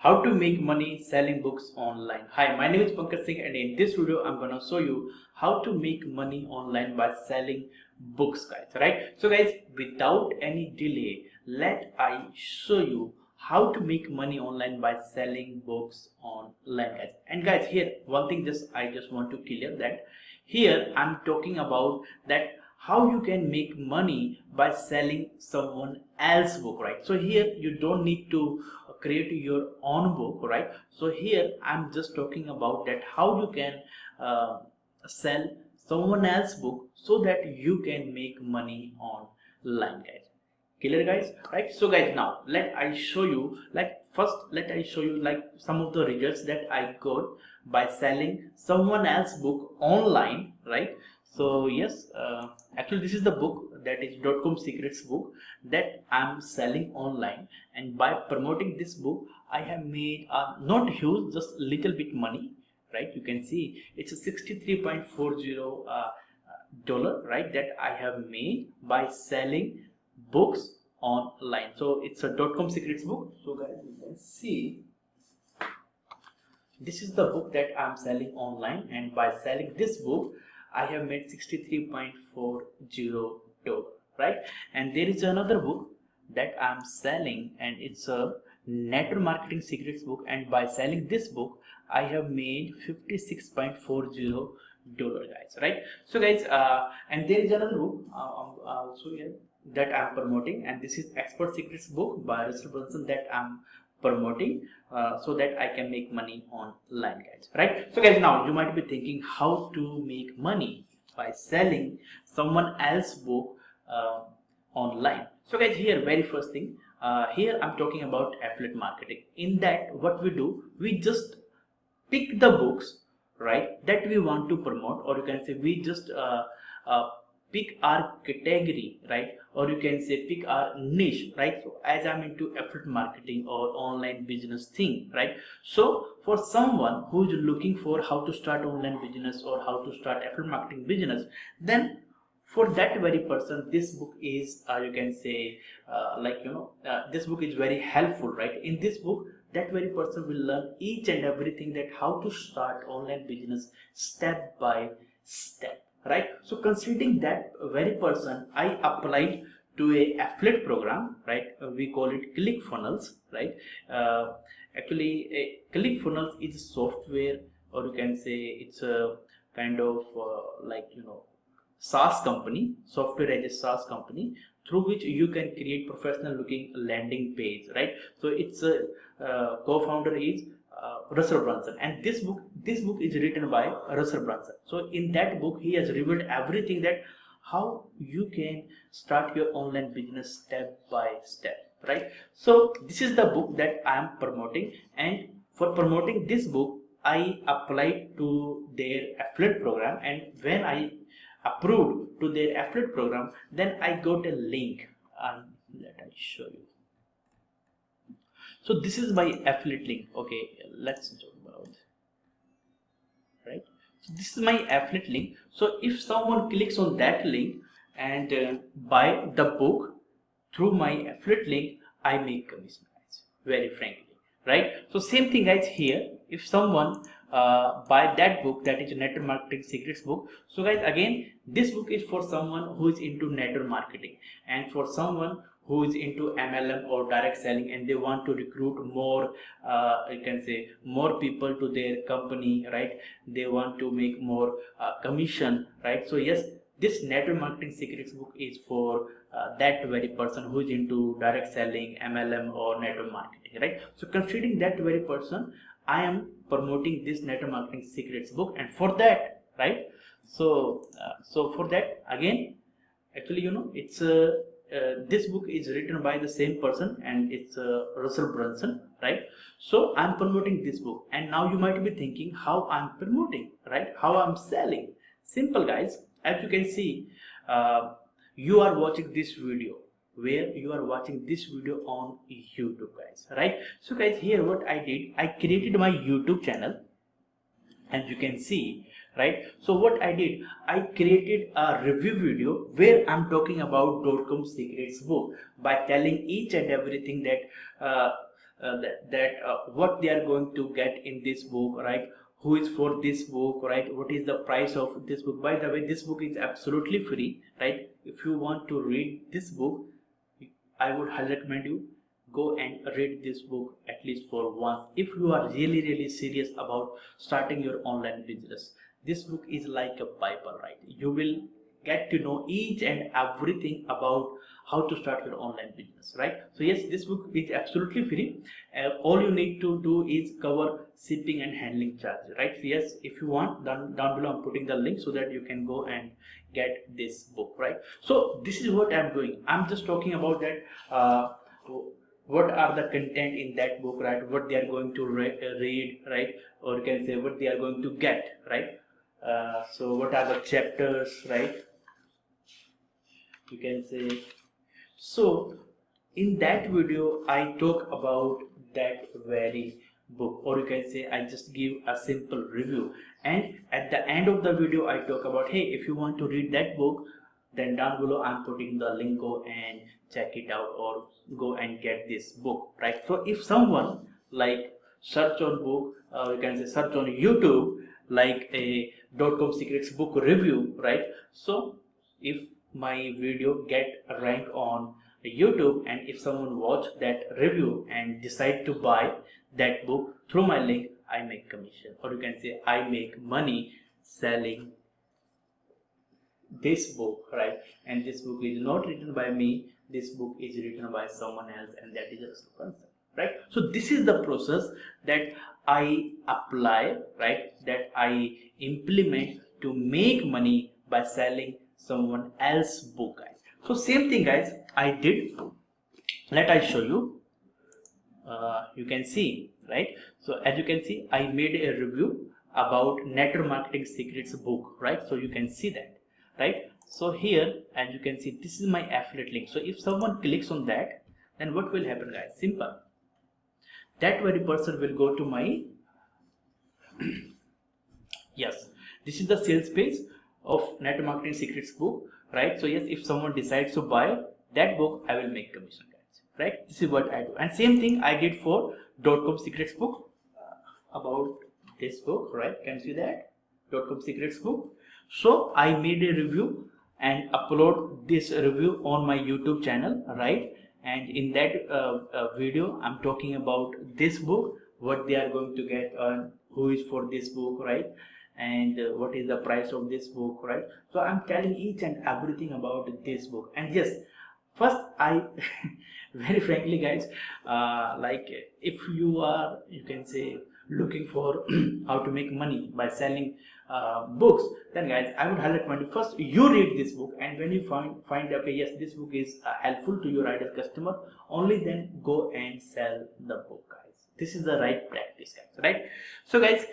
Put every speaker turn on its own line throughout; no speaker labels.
How to make money selling books online. Hi, my name is Pankaj Singh, and in this video I'm gonna show you how to make money online by selling books, guys. Right? So guys, without any delay, let I show you how to make money online by selling books online, guys. And guys, here one thing I just want to clear that here I'm talking about that how you can make money by selling someone else's book, right? So here you don't need to create your own book, right? So here I'm just talking about that how you can sell someone else's book so that you can make money online, guys. Clear, guys? Right? So guys, now let I show you, like first let I show you like some of the results that I got by selling someone else's book online, right? So yes, actually this is the book, that is .com-secrets book that I'm selling online, and by promoting this book I have made not huge, just little bit money, right? You can see it's a 63.40 dollar, right, that I have made by selling books online. So it's a .com-secrets book. So guys, you can see this is the book that I'm selling online, and by selling this book I have made 63.40 dollar, right? And there is another book that I'm selling, and it's a network marketing secrets book, and by selling this book I have made 56.40 dollar, guys. Right? So guys, and there is another book also here that I'm promoting, and this is Expert Secrets book by Brunson that I'm promoting so that I can make money online, guys. Right? So guys, now you might be thinking how to make money by selling someone else's book online. So guys, here very first thing, here I'm talking about affiliate marketing. In that, what we do, we just pick the books, right, that we want to promote, or you can say we just pick our category, right, or you can say pick our niche, right? So as I'm into affiliate marketing or online business thing, right? So for someone who is looking for how to start online business or how to start affiliate marketing business, then for that very person this book is you can say this book is very helpful, right? In this book that very person will learn each and everything that how to start online business step by step, right? So considering that very person, I applied to a affiliate program, right? We call it ClickFunnels, right? Actually a ClickFunnels is a software, or you can say it's a kind of SaaS company, software as a SaaS company, through which you can create professional looking landing page, right? So it's a co-founder is Russell Brunson, and this book is written by Russell Brunson. So in that book he has revealed everything that how you can start your online business step by step, right? So this is the book that I am promoting, and for promoting this book I applied to their affiliate program, and when I approved to their affiliate program, then I got a link. Let I show you. So this is my affiliate link. Okay, let's talk about, right? So this is my affiliate link. So if someone clicks on that link and buy the book through my affiliate link, I make commission, guys. Very frankly, right? So same thing, guys. Here, if someone buy that book, that is a network marketing secrets book. So guys, again this book is for someone who is into network marketing, and for someone who is into MLM or direct selling, and they want to recruit more you can say more people to their company, right? They want to make more commission, right? So yes, this network marketing secrets book is for that very person who is into direct selling, MLM or network marketing, right? So considering that very person, I am promoting this network marketing secrets book, and for that, right? So for that, again, actually, it's this book is written by the same person, and it's Russell Brunson, right? So I'm promoting this book, and now you might be thinking how I'm promoting, right? How I'm selling. Simple, guys. As you can see, you are watching this video. Where you are watching this video on YouTube, guys, right? So guys, here what I did, I created my YouTube channel, and you can see, right? So what I did, I created a review video where I'm talking about .com secrets book by telling each and everything that what they are going to get in this book, right? Who is for this book, right? What is the price of this book? By the way, this book is absolutely free, right? If you want to read this book, I would highly recommend you go and read this book at least for once if you are really serious about starting your online business. This book is like a Bible, right? You will get to know each and everything about how to start your online business, right? So yes, this book is absolutely free. All you need to do is cover shipping and handling charges, right? So yes, if you want, down below I'm putting the link so that you can go and get this book, right? So this is what I'm doing. I'm just talking about that what are the content in that book, right? What they are going to read, right? Or you can say what they are going to get, right? So what are the chapters, right? You can say. So in that video I talk about that very book, or you can say I just give a simple review, and at the end of the video I talk about, hey, if you want to read that book, then down below I'm putting the link, go and check it out or go and get this book, right? So if someone like search on book, you can say search on YouTube like a .com-secrets book review, right? So if my video get ranked on YouTube, and if someone watch that review and decide to buy that book through my link, I make commission, or you can say I make money selling this book, right? And this book is not written by me, this book is written by someone else, and that is a Brunson, right? So this is the process that I apply, right? That I implement to make money by selling someone else's book, guys. So same thing, guys, I did. Let I show you. You can see, right? So as you can see, I made a review about Network Marketing Secrets book, right? So you can see that, right? So here, as you can see, this is my affiliate link. So if someone clicks on that, then what will happen, guys? Simple. That very person will go to my yes, this is the sales page of Network Marketing Secrets book, right? So yes, if someone decides to buy that book, I will make commission, guys, right? This is what I do. And same thing I did for .com-secrets book, about this book, right? Can you see that? .com-secrets book. So I made a review and upload this review on my YouTube channel, right? And in that video I'm talking about this book, what they are going to get, who is for this book, right? And what is the price of this book, right? So I'm telling each and everything about this book. And yes, first I very frankly, guys, like if you are, you can say, looking for how to make money by selling books, then guys, I would highly recommend you first you read this book, and when you find okay, yes, this book is helpful to your ideal customer, only then go and sell the book, guys. This is the right practice, guys, right? So guys,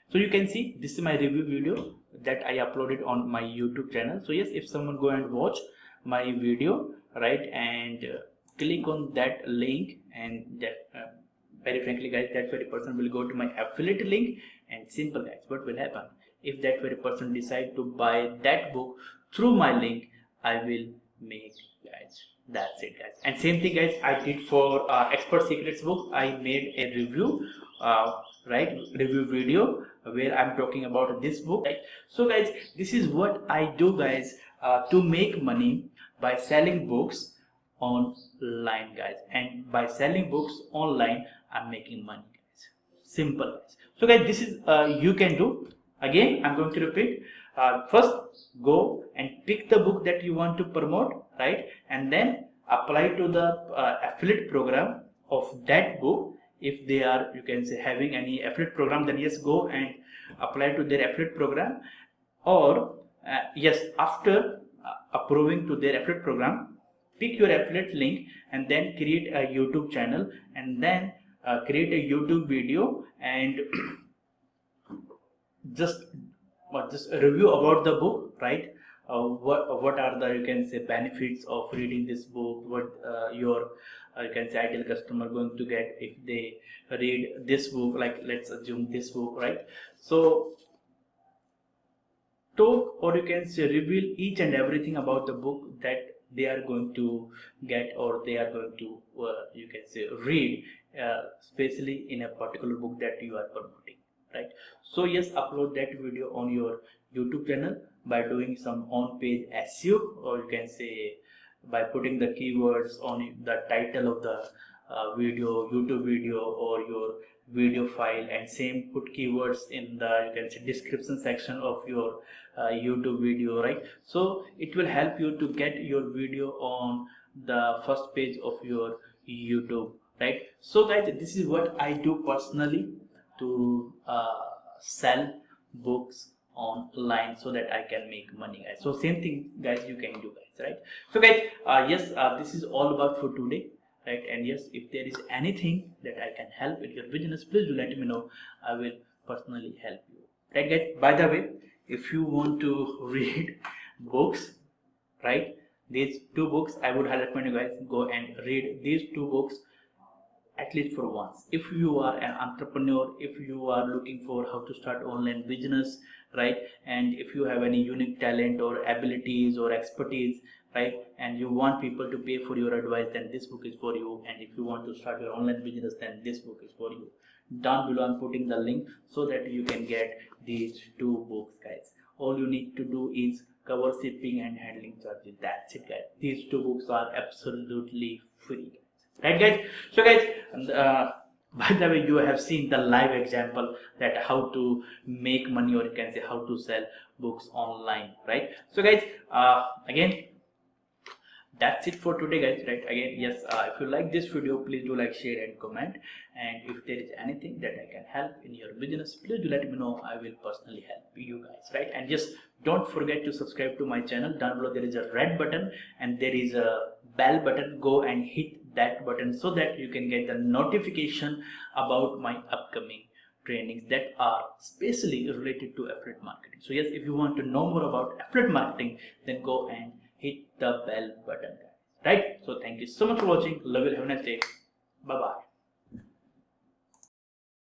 so you can see this is my review video that I uploaded on my YouTube channel. So yes, if someone go and watch my video, right, and click on that link, and that very frankly, guys, that very person will go to my affiliate link, and simple, guys, what will happen if that very person decide to buy that book through my link, I will make, guys. That's it, guys. And same thing, guys, I did for Expert Secrets book. I made a review, right, review video where I'm talking about this book, right? So guys, this is what I do, guys, to make money by selling books online, guys. And by selling books online, I'm making money, guys. Simple, guys. So guys, this is you can do. Again, I'm going to repeat. First, go and pick the book that you want to promote, right? And then apply to the affiliate program of that book. If they are, you can say, having any affiliate program, then yes, go and apply to their affiliate program. Or yes, after approving to their affiliate program, pick your affiliate link and then create a YouTube channel, and then create a YouTube video and just review about the book, right? What are the, you can say, benefits of reading this book, what your you can say ideal customer going to get if they read this book, like let's assume this book, right? So talk, or you can say reveal each and everything about the book that they are going to get, or they are going to you can say read, especially in a particular book that you are promoting, right? So yes, upload that video on your YouTube channel by doing some on page SEO, or you can say by putting the keywords on the title of the YouTube video or your video file, and same put keywords in the, you can say, description section of your YouTube video, right? So it will help you to get your video on the first page of your YouTube, right? So guys, this is what I do personally to sell books online so that I can make money, guys. So same thing guys, you can do, guys, right? So guys, yes, this is all about for today, right? And yes, if there is anything that I can help in your business, please do let me know. I will personally help you, right guys? By the way, if you want to read books, right, these two books I would recommend you guys go and read these two books at least for once. If you are an entrepreneur, if you are looking for how to start online business, right, and if you have any unique talent or abilities or expertise, right, and you want people to pay for your advice, then this book is for you. And if you want to start your online business, then this book is for you. Down below I'm putting the link so that you can get these two books, guys. All you need to do is cover shipping and handling charges. That's it, guys. These two books are absolutely free, right guys? So guys, by the way, you have seen the live example that how to make money, or you can say how to sell books online, right? So guys, again, that's it for today, guys, right? Again, yes, if you like this video, please do like, share and comment. And if there is anything that I can help in your business, please do let me know. I will personally help you guys, right? And just don't forget to subscribe to my channel. Down below there is a red button and there is a bell button. Go and hit that button so that you can get the notification about my upcoming trainings that are specially related to affiliate marketing. So yes, if you want to know more about affiliate marketing, then go and hit the bell button, right? So thank you so much for watching. Love you. Have a nice day. Bye bye.